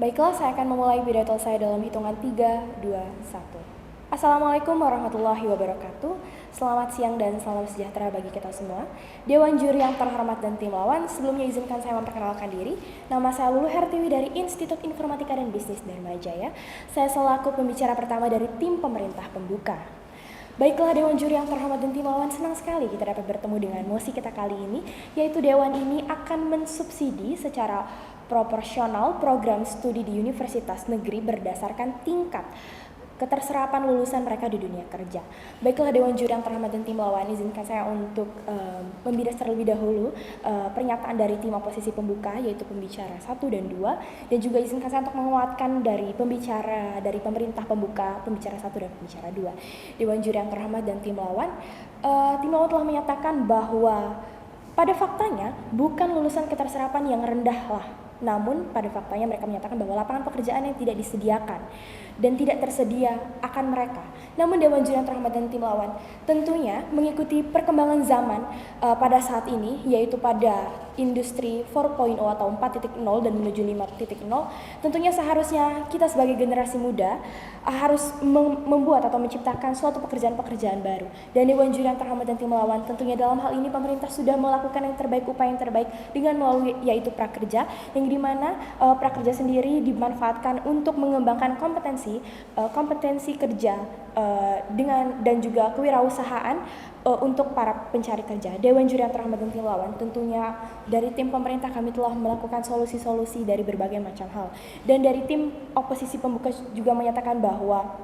Baiklah, saya akan memulai pidato saya dalam hitungan 3, 2, 1. Assalamualaikum warahmatullahi wabarakatuh. Selamat siang dan salam sejahtera bagi kita semua. Dewan juri yang terhormat dan tim lawan, sebelumnya izinkan saya memperkenalkan diri. Nama saya Lulu Hertiwi dari Institut Informatika dan Bisnis Dharma Jaya. Saya selaku pembicara pertama dari tim pemerintah pembuka. Baiklah Dewan Juri yang terhormat dan tim lawan, senang sekali kita dapat bertemu dengan mosi kita kali ini, yaitu Dewan ini akan mensubsidi secara proporsional program studi di universitas negeri berdasarkan tingkat keterserapan lulusan mereka di dunia kerja. Baiklah Dewan Juri yang terhormat dan tim lawan, izinkan saya untuk membidas terlebih dahulu pernyataan dari tim oposisi pembuka, yaitu pembicara 1 dan 2, dan juga izinkan saya untuk menguatkan dari pembicara dari pemerintah pembuka, pembicara 1 dan pembicara 2. Dewan Juri yang terhormat dan tim lawan telah menyatakan bahwa pada faktanya bukan lulusan keterserapan yang rendah lah, namun pada faktanya mereka menyatakan bahwa lapangan pekerjaan yang tidak disediakan dan tidak tersedia akan mereka. Namun Dewan Juri yang terhormat dan tim lawan tentunya mengikuti perkembangan zaman pada saat ini, yaitu pada industri 4.0 atau 4.0 dan menuju 5.0. Tentunya seharusnya kita sebagai generasi muda harus membuat atau menciptakan suatu pekerjaan-pekerjaan baru. Dan Dewan Juri yang terhormat dan tim lawan tentunya dalam hal ini pemerintah sudah melakukan yang terbaik, upaya yang terbaik dengan melalui yaitu prakerja, yang dimana prakerja sendiri dimanfaatkan untuk mengembangkan kompetensi kerja dengan dan juga kewirausahaan untuk para pencari kerja. Dewan Juri yang terhormat dan tim lawan tentunya dari tim pemerintah kami telah melakukan solusi-solusi dari berbagai macam hal, dan dari tim oposisi pembuka juga menyatakan bahwa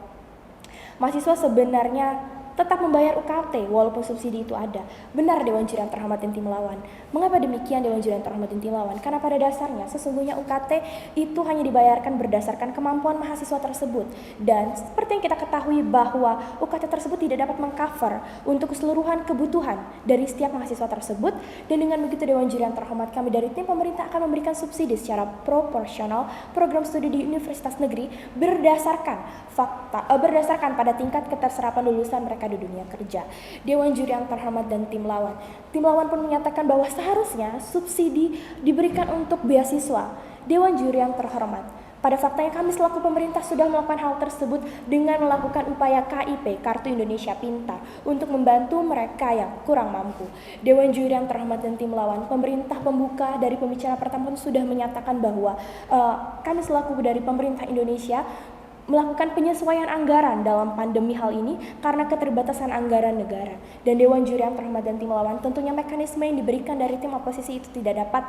mahasiswa sebenarnya tetap membayar UKT walaupun subsidi itu ada. Benar Dewan Juri yang terhormat dan tim lawan. Mengapa demikian Dewan Juri yang terhormat dan tim lawan? Karena pada dasarnya sesungguhnya UKT itu hanya dibayarkan berdasarkan kemampuan mahasiswa tersebut. Dan seperti yang kita ketahui bahwa UKT tersebut tidak dapat mengcover untuk keseluruhan kebutuhan dari setiap mahasiswa tersebut. Dan dengan begitu Dewan Juri yang terhormat, kami dari tim pemerintah akan memberikan subsidi secara proporsional program studi di universitas negeri berdasarkan berdasarkan pada tingkat keterserapan lulusan mereka di dunia kerja. Dewan Juri yang terhormat dan tim lawan pun menyatakan bahwa seharusnya subsidi diberikan untuk beasiswa. Dewan Juri yang terhormat, pada faktanya kami selaku pemerintah sudah melakukan hal tersebut dengan melakukan upaya KIP, Kartu Indonesia Pintar, untuk membantu mereka yang kurang mampu. Dewan Juri yang terhormat dan tim lawan, pemerintah pembuka dari pembicara pertama pun sudah menyatakan bahwa kami selaku dari pemerintah Indonesia melakukan penyesuaian anggaran dalam pandemi hal ini karena keterbatasan anggaran negara. Dan Dewan Juri yang terhormat dan tim lawan tentunya mekanisme yang diberikan dari tim oposisi itu tidak dapat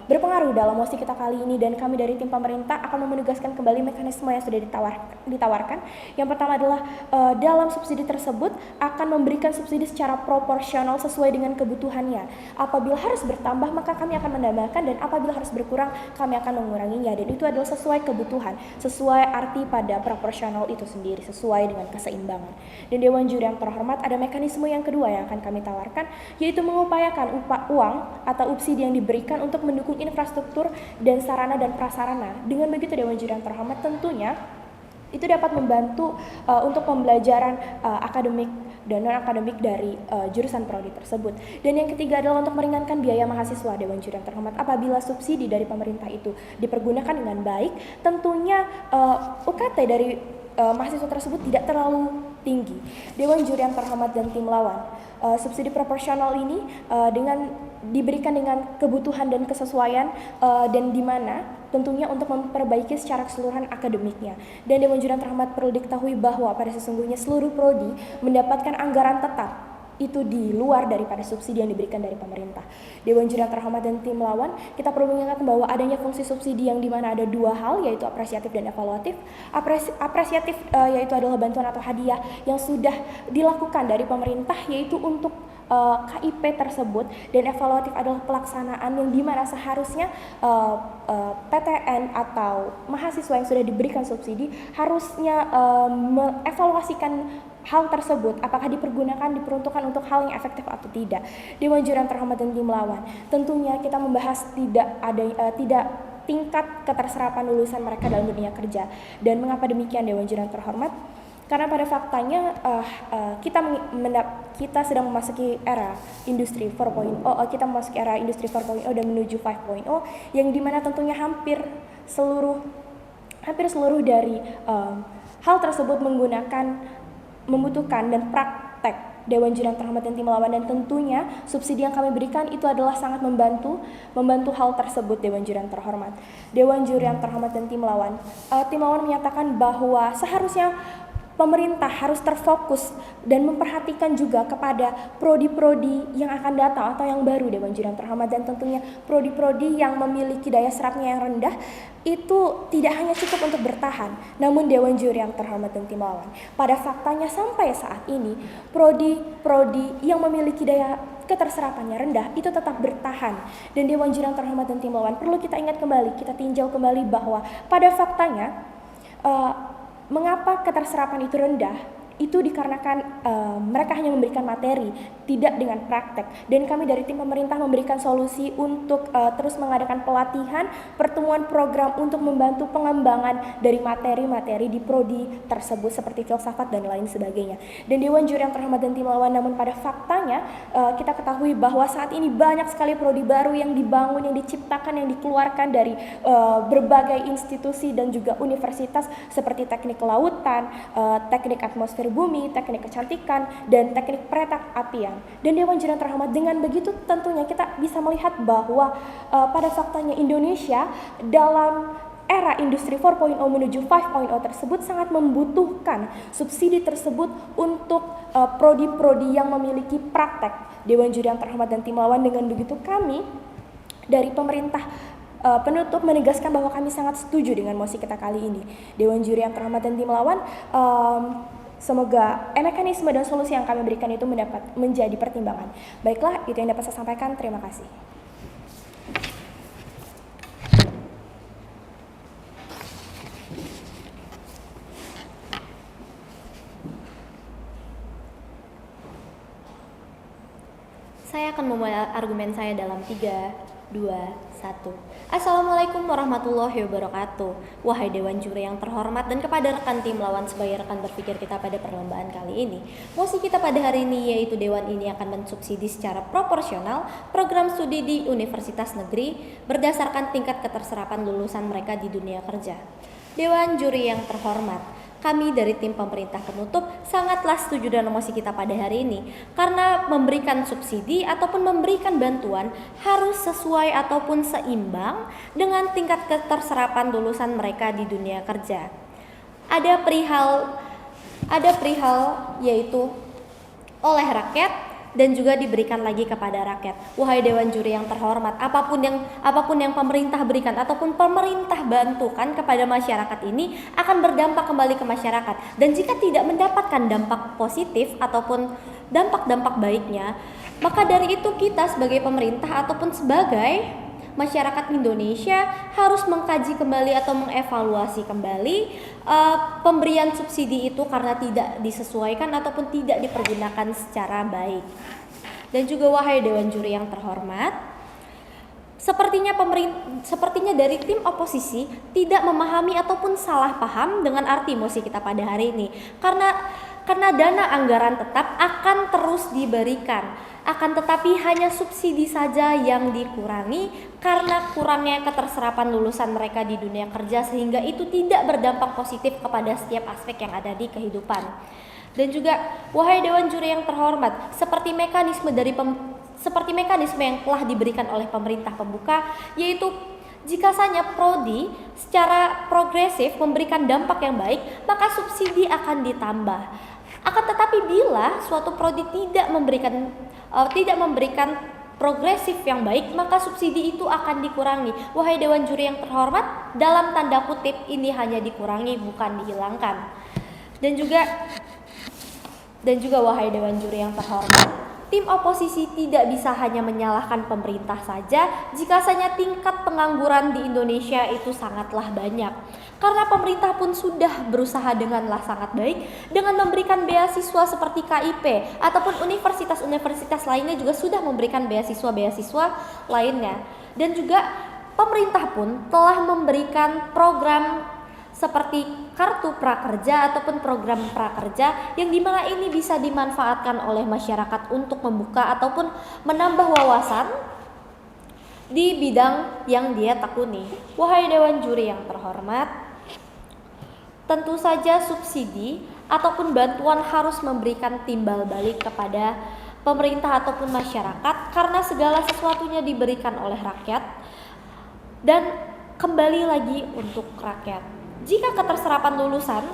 berpengaruh dalam mosi kita kali ini, dan kami dari tim pemerintah akan menugaskan kembali mekanisme yang sudah ditawarkan. Yang pertama adalah dalam subsidi tersebut akan memberikan subsidi secara proporsional sesuai dengan kebutuhannya. Apabila harus bertambah maka kami akan menambahkan, dan apabila harus berkurang kami akan menguranginya, dan itu adalah sesuai kebutuhan, sesuai arti pada proporsional itu sendiri, sesuai dengan keseimbangan. Dan Dewan Juri yang terhormat, ada mekanisme yang kedua yang akan kami tawarkan, yaitu mengupayakan uang atau subsidi yang diberikan untuk mendukung infrastruktur dan sarana dan prasarana. Dengan begitu Dewan Juri yang terhormat tentunya itu dapat membantu untuk pembelajaran akademik dan non-akademik dari jurusan prodi tersebut. Dan yang ketiga adalah untuk meringankan biaya mahasiswa. Dewan Juri yang terhormat, apabila subsidi dari pemerintah itu dipergunakan dengan baik, tentunya UKT dari mahasiswa tersebut tidak terlalu tinggi. Dewan Juri yang terhormat dan tim lawan, subsidi proporsional ini diberikan dengan kebutuhan dan kesesuaian, dan di mana tentunya untuk memperbaiki secara keseluruhan akademiknya. Dan Dewan Juri yang terhormat, perlu diketahui bahwa pada sesungguhnya seluruh prodi mendapatkan anggaran tetap itu di luar daripada subsidi yang diberikan dari pemerintah. Dewan Juri yang terhormat dan tim lawan, kita perlu mengingat bahwa adanya fungsi subsidi yang dimana ada dua hal, yaitu apresiatif dan evaluatif. Apresiatif yaitu adalah bantuan atau hadiah yang sudah dilakukan dari pemerintah, yaitu untuk KIP tersebut, dan evaluatif adalah pelaksanaan yang dimana seharusnya PTN atau mahasiswa yang sudah diberikan subsidi harusnya mengevaluasikan hal tersebut, apakah diperuntukkan untuk hal yang efektif atau tidak. Dewan Juri yang terhormat dan tim lawan, tentunya kita membahas tidak tingkat keterserapan lulusan mereka dalam dunia kerja. Dan mengapa demikian Dewan Juri yang terhormat? Karena pada faktanya kita sedang memasuki era industri 4.0, kita memasuki era industri 4.0 dan menuju 5.0, yang dimana tentunya hampir seluruh dari hal tersebut membutuhkan dan praktek Dewan Juri yang terhormat dan tim lawan, dan tentunya subsidi yang kami berikan itu adalah sangat membantu hal tersebut. Dewan Juri yang terhormat dan tim lawan menyatakan bahwa seharusnya pemerintah harus terfokus dan memperhatikan juga kepada prodi-prodi yang akan datang atau yang baru, Dewan Juri yang terhormat, dan tentunya prodi-prodi yang memiliki daya serapnya yang rendah itu tidak hanya cukup untuk bertahan, namun Dewan Juri yang terhormat dan tim lawan pada faktanya sampai saat ini prodi-prodi yang memiliki daya keterserapannya rendah itu tetap bertahan, dan Dewan Juri yang terhormat dan tim lawan perlu kita ingat kembali, kita tinjau kembali bahwa pada faktanya mengapa keterserapan itu rendah? Itu dikarenakan mereka hanya memberikan materi, tidak dengan praktek. Dan kami dari tim pemerintah memberikan solusi untuk terus mengadakan pelatihan, pertemuan program untuk membantu pengembangan dari materi-materi di prodi tersebut seperti filsafat dan lain sebagainya. Dan Dewan Juri yang terhormat dan tim lawan, namun pada faktanya kita ketahui bahwa saat ini banyak sekali prodi baru yang dibangun, yang diciptakan, yang dikeluarkan dari berbagai institusi dan juga universitas seperti teknik kelautan, teknik atmosfer bumi, teknik kecantikan, dan teknik peretak apian. Dan Dewan Juri yang terhormat, dengan begitu tentunya kita bisa melihat bahwa pada faktanya Indonesia dalam era industri 4.0 menuju 5.0 tersebut sangat membutuhkan subsidi tersebut untuk prodi-prodi yang memiliki praktek. Dewan Juri yang terhormat dan tim lawan, dengan begitu kami dari pemerintah penutup menegaskan bahwa kami sangat setuju dengan mosi kita kali ini. Dewan Juri yang terhormat dan tim lawan, semoga mekanisme dan solusi yang kami berikan itu menjadi pertimbangan. Baiklah, itu yang dapat saya sampaikan. Terima kasih. Saya akan memulai argumen saya dalam 3, 2, 1. Assalamualaikum warahmatullahi wabarakatuh. Wahai Dewan Juri yang terhormat dan kepada rekan tim lawan sebagai rekan berpikir kita pada perlombaan kali ini. Mosi kita pada hari ini yaitu Dewan ini akan mensubsidi secara proporsional program studi di universitas negeri berdasarkan tingkat keterserapan lulusan mereka di dunia kerja. Dewan Juri yang terhormat, kami dari tim pemerintah penutup sangatlah setuju dengan mosi kita pada hari ini, karena memberikan subsidi ataupun memberikan bantuan harus sesuai ataupun seimbang dengan tingkat keterserapan lulusan mereka di dunia kerja. Ada perihal yaitu oleh rakyat dan juga diberikan lagi kepada rakyat. Wahai Dewan Juri yang terhormat, apapun yang pemerintah berikan ataupun pemerintah bantukan kepada masyarakat ini akan berdampak kembali ke masyarakat. Dan jika tidak mendapatkan dampak positif ataupun dampak-dampak baiknya, maka dari itu kita sebagai pemerintah ataupun sebagai masyarakat Indonesia harus mengkaji kembali atau mengevaluasi kembali pemberian subsidi itu karena tidak disesuaikan ataupun tidak dipergunakan secara baik. Dan juga wahai Dewan Juri yang terhormat, sepertinya dari tim oposisi tidak memahami ataupun salah paham dengan arti mosi kita pada hari ini. Karena dana anggaran tetap akan terus diberikan, akan tetapi hanya subsidi saja yang dikurangi karena kurangnya keterserapan lulusan mereka di dunia kerja, sehingga itu tidak berdampak positif kepada setiap aspek yang ada di kehidupan. Dan juga wahai Dewan Juri yang terhormat, seperti mekanisme yang telah diberikan oleh pemerintah pembuka, yaitu jika saja prodi secara progresif memberikan dampak yang baik, maka subsidi akan ditambah. Akan tetapi bila suatu prodi tidak memberikan progresif yang baik, maka subsidi itu akan dikurangi. Wahai Dewan Juri yang terhormat, dalam tanda kutip ini hanya dikurangi, bukan dihilangkan. Dan juga wahai Dewan Juri yang terhormat, tim oposisi tidak bisa hanya menyalahkan pemerintah saja jika saja tingkat pengangguran di Indonesia itu sangatlah banyak. Karena pemerintah pun sudah berusaha denganlah sangat baik dengan memberikan beasiswa seperti KIP ataupun universitas-universitas lainnya juga sudah memberikan beasiswa lainnya. Dan juga pemerintah pun telah memberikan program seperti kartu prakerja ataupun program prakerja yang dimana ini bisa dimanfaatkan oleh masyarakat untuk membuka ataupun menambah wawasan di bidang yang dia tekuni. Wahai Dewan Juri yang terhormat, tentu saja subsidi ataupun bantuan harus memberikan timbal balik kepada pemerintah ataupun masyarakat karena segala sesuatunya diberikan oleh rakyat dan kembali lagi untuk rakyat. Jika keterserapan lulusan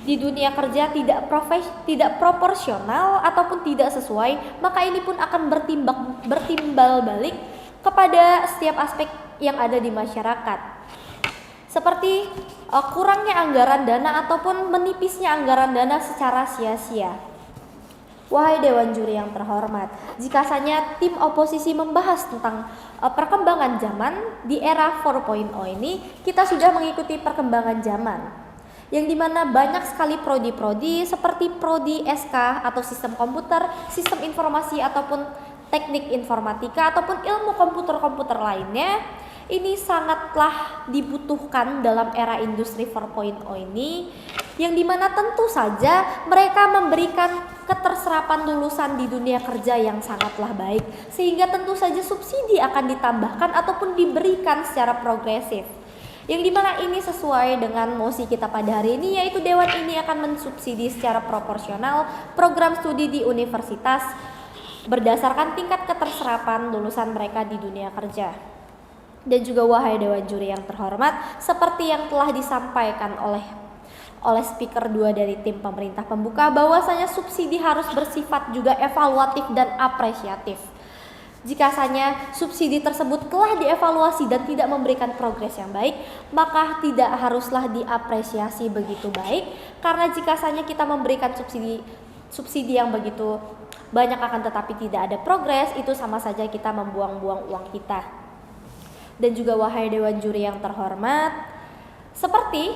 di dunia kerja tidak proporsional ataupun tidak sesuai, maka ini pun akan bertimbal balik kepada setiap aspek yang ada di masyarakat. Seperti kurangnya anggaran dana ataupun menipisnya anggaran dana secara sia-sia. Wahai Dewan Juri yang terhormat, jika saja tim oposisi membahas tentang perkembangan zaman di era 4.0 ini, kita sudah mengikuti perkembangan zaman. Yang dimana banyak sekali prodi-prodi seperti prodi SK atau sistem komputer, sistem informasi ataupun teknik informatika ataupun ilmu komputer-komputer lainnya, ini sangatlah dibutuhkan dalam era industri 4.0 ini, yang dimana tentu saja mereka memberikan keterserapan lulusan di dunia kerja yang sangatlah baik, sehingga tentu saja subsidi akan ditambahkan ataupun diberikan secara progresif, yang dimana ini sesuai dengan mosi kita pada hari ini, yaitu Dewan ini akan mensubsidi secara proporsional program studi di universitas berdasarkan tingkat keterserapan lulusan mereka di dunia kerja. Dan juga wahai Dewan Juri yang terhormat, seperti yang telah disampaikan oleh speaker 2 dari tim pemerintah pembuka, bahwasanya subsidi harus bersifat juga evaluatif dan apresiatif. Jika saja subsidi tersebut telah dievaluasi dan tidak memberikan progres yang baik, maka tidak haruslah diapresiasi begitu baik, karena jika saja kita memberikan subsidi yang begitu banyak akan tetapi tidak ada progres, itu sama saja kita membuang-buang uang kita. Dan juga wahai Dewan Juri yang terhormat, seperti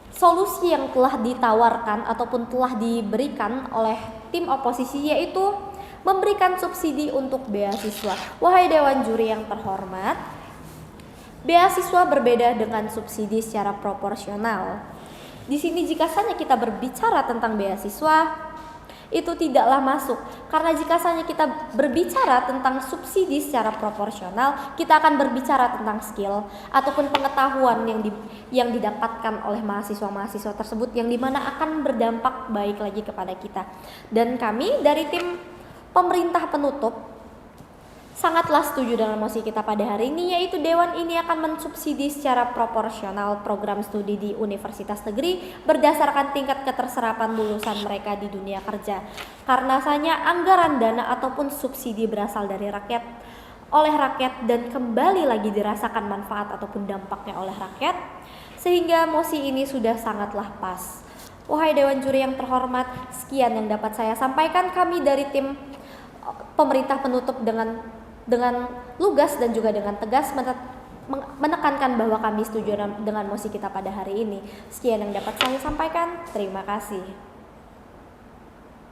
solusi yang telah ditawarkan ataupun telah diberikan oleh tim oposisi, yaitu memberikan subsidi untuk beasiswa. Wahai Dewan Juri yang terhormat, beasiswa berbeda dengan subsidi secara proporsional. Di sini jika saja kita berbicara tentang beasiswa, itu tidaklah masuk, karena jika saja kita berbicara tentang subsidi secara proporsional, kita akan berbicara tentang skill ataupun pengetahuan yang didapatkan oleh mahasiswa-mahasiswa tersebut, yang dimana akan berdampak baik lagi kepada kita. Dan kami dari tim pemerintah penutup sangatlah setuju dengan mosi kita pada hari ini, yaitu Dewan ini akan mensubsidi secara proporsional program studi di universitas negeri berdasarkan tingkat keterserapan lulusan mereka di dunia kerja. Karena hanya anggaran dana ataupun subsidi berasal dari rakyat, oleh rakyat, dan kembali lagi dirasakan manfaat ataupun dampaknya oleh rakyat, sehingga mosi ini sudah sangatlah pas. Wahai Dewan Juri yang terhormat, sekian yang dapat saya sampaikan. Kami dari tim pemerintah penutup dengan lugas dan juga dengan tegas menekankan bahwa kami setuju dengan mosi kita pada hari ini. Sekian yang dapat saya sampaikan. Terima kasih.